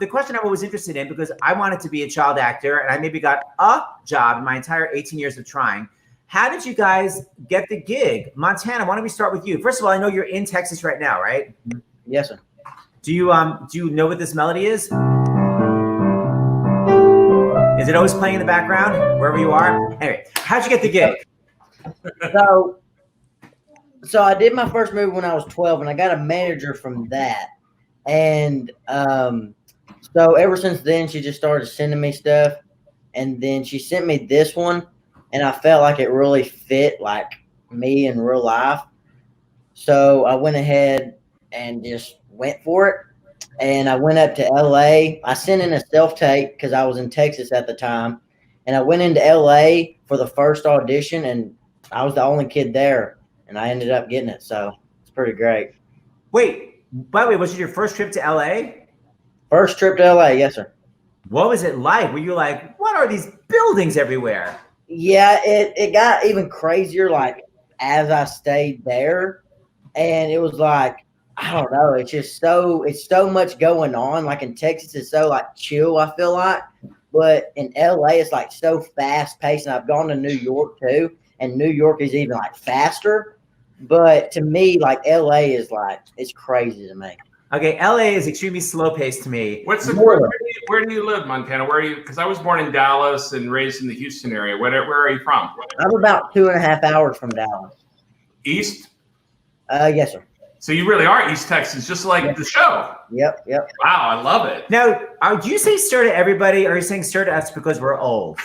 The question I'm always interested in, because I wanted to be a child actor and I maybe got a job in my entire 18 years of trying. How did you guys get the gig? Montana, why don't we start with you? First of all, I know you're in Texas right now, right? Yes, sir. Do you know what this melody is? Is it always playing in the background wherever you are? Anyway, how'd you get the gig? So I did my first movie when I was 12, and I got a manager from that. And so ever since then, she just started sending me stuff. And then she sent me this one, and I felt like it really fit like me in real life. So I went ahead and just went for it. And I went up to LA. I sent in a self-tape because I was in Texas at the time. And I went into LA for the first audition, and I was the only kid there. And I ended up getting it. So it's pretty great. Wait, by the way, was it your first trip to LA? First trip to LA, yes, sir. What was it like? Were you like, what are these buildings everywhere? Yeah, it got even crazier like as I stayed there. And it was like, I don't know, it's so much going on. Like in Texas, it's so like chill, I feel like. But in LA, it's like so fast paced. And I've gone to New York too. And New York is even like faster. But to me, like LA is like, it's crazy to me. Okay, LA is extremely slow paced to me. Where do you live, Montana? Where are you? Because I was born in Dallas and raised in the Houston area. Where are you from? I'm about 2.5 hours from Dallas. East? Yes, sir. So you really are East Texas, just like the show. Yep. Wow, I love it. Now, do you say sir to everybody, or are you saying sir to us because we're old?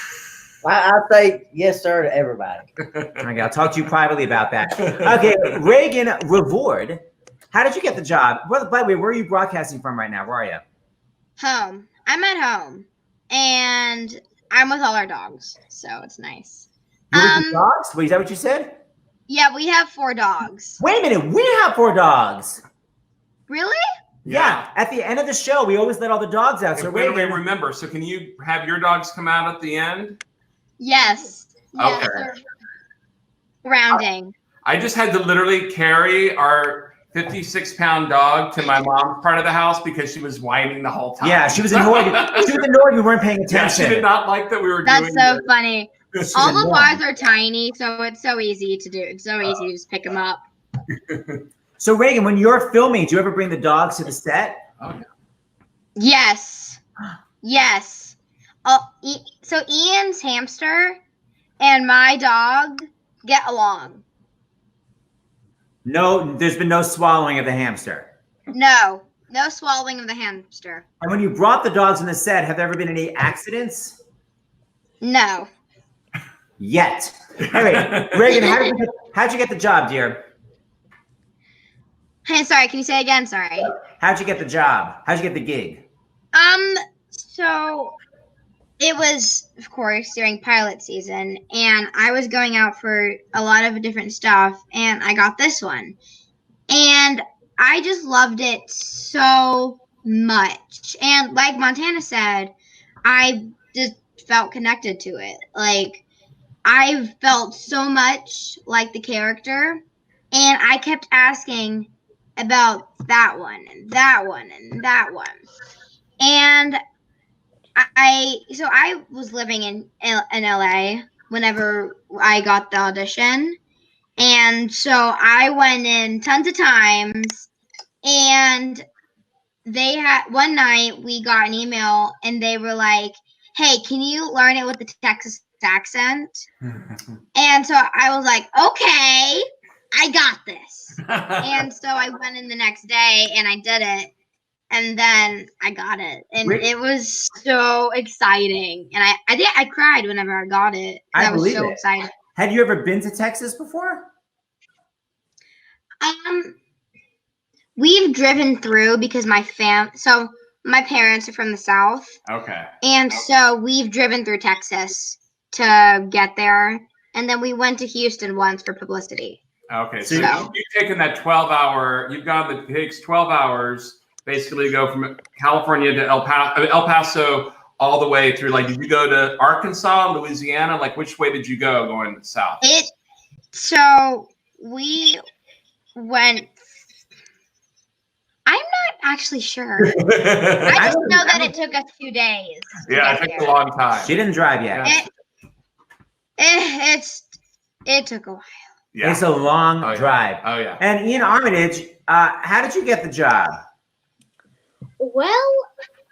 I say yes, sir, to everybody. Okay, I'll talk to you privately about that. Okay, Raegan Revord, how did you get the job? Well, by the way, where are you broadcasting from right now? Where are you? Home. I'm at home, and I'm with all our dogs, so it's nice. You with the dogs? Wait, is that what you said? Yeah, we have 4 dogs. Wait a minute, we have 4 dogs. Really? Yeah. At the end of the show, we always let all the dogs out. So when do we remember? So can you have your dogs come out at the end? Yes. Okay. Rounding. I just had to literally carry our 56-pound dog to my mom's part of the house because she was whining the whole time. Yeah, she was annoyed. She was annoyed we weren't paying attention. Yeah, she did not like that we were That's doing so funny. All the annoying. bars are tiny, so it's so easy to do. It's so easy to just pick them up. So Raegan, when you're filming, do you ever bring the dogs to the set? Oh, yeah. Yes. Yes. So Ian's hamster and my dog get along. No, there's been no swallowing of the hamster. No swallowing of the hamster. And when you brought the dogs on the set, have there ever been any accidents? No. Yet. Anyway, Raegan, how'd you get the job, dear? Hey, sorry, can you say again? Sorry. How'd you get the job? How'd you get the gig? So it was, of course, during pilot season, and I was going out for a lot of different stuff, and I got this one. And I just loved it so much. And like Montana said, I just felt connected to it. Like, I felt so much like the character, and I kept asking about that one and that one and that one. And I was living in LA whenever I got the audition. And so I went in tons of times, and they had one night we got an email and they were like, "Hey, can you learn it with the Texas accent?" And so I was like, "Okay, I got this." And so I went in the next day and I did it. And then I got it, and it was so exciting. And I cried whenever I got it. I was so excited. Had you ever been to Texas before? We've driven through because my parents are from the South. Okay. And so we've driven through Texas to get there, and then we went to Houston once for publicity. Okay, so you've taken that 12-hour. You've gone. It takes 12 hours. Basically go from California to El Paso all the way through. Like, did you go to Arkansas, Louisiana? Like, which way did you go going south? So we went. I'm not actually sure. I just know that it took us 2 days. Yeah, it took a long time. She didn't drive yet. Yeah. It took a while. Yeah. It's a long Oh, yeah. drive. Oh yeah. And Iain Armitage, how did you get the job? Well,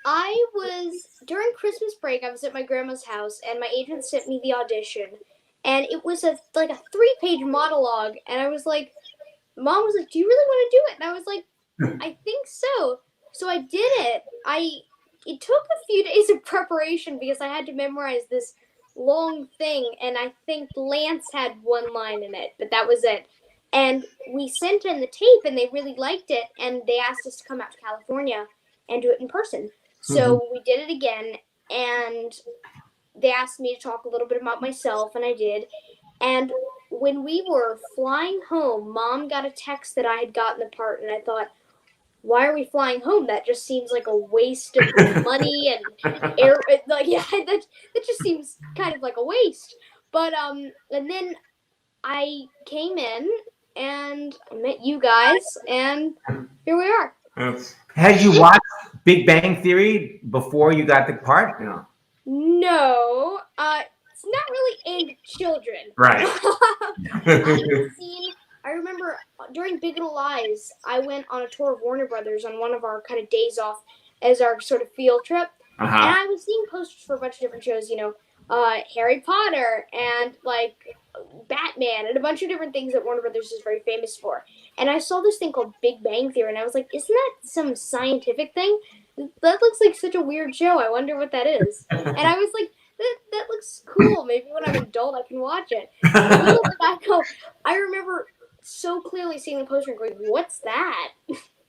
I was during Christmas break. I was at my grandma's house, and my agent sent me the audition, and it was a 3-page monologue. And I was like, Mom was like, "Do you really want to do it?" And I was like, "I think so." So I did it. It took a few days of preparation because I had to memorize this long thing, and I think Lance had one line in it, but that was it. And we sent in the tape, and they really liked it, and they asked us to come out to California and do it in person. So we did it again, and they asked me to talk a little bit about myself, and I did. And when we were flying home, Mom got a text that I had gotten the part, and I thought, why are we flying home? That just seems like a waste of money and air. That just seems kind of like a waste. But and then I came in and I met you guys, and here we are. Had you watched Big Bang Theory before you got the part? Yeah. No, it's not really aimed at children. Right. I remember during Big Little Lies, I went on a tour of Warner Brothers on one of our kind of days off as our sort of field trip. And I was seeing posters for a bunch of different shows, Harry Potter and Batman and a bunch of different things that Warner Brothers is very famous for. And I saw this thing called Big Bang Theory, and I was like, isn't that some scientific thing? That looks like such a weird show. I wonder what that is. And I was like, that looks cool. Maybe when I'm an adult, I can watch it. Little did I know, I remember so clearly seeing the poster and going, what's that?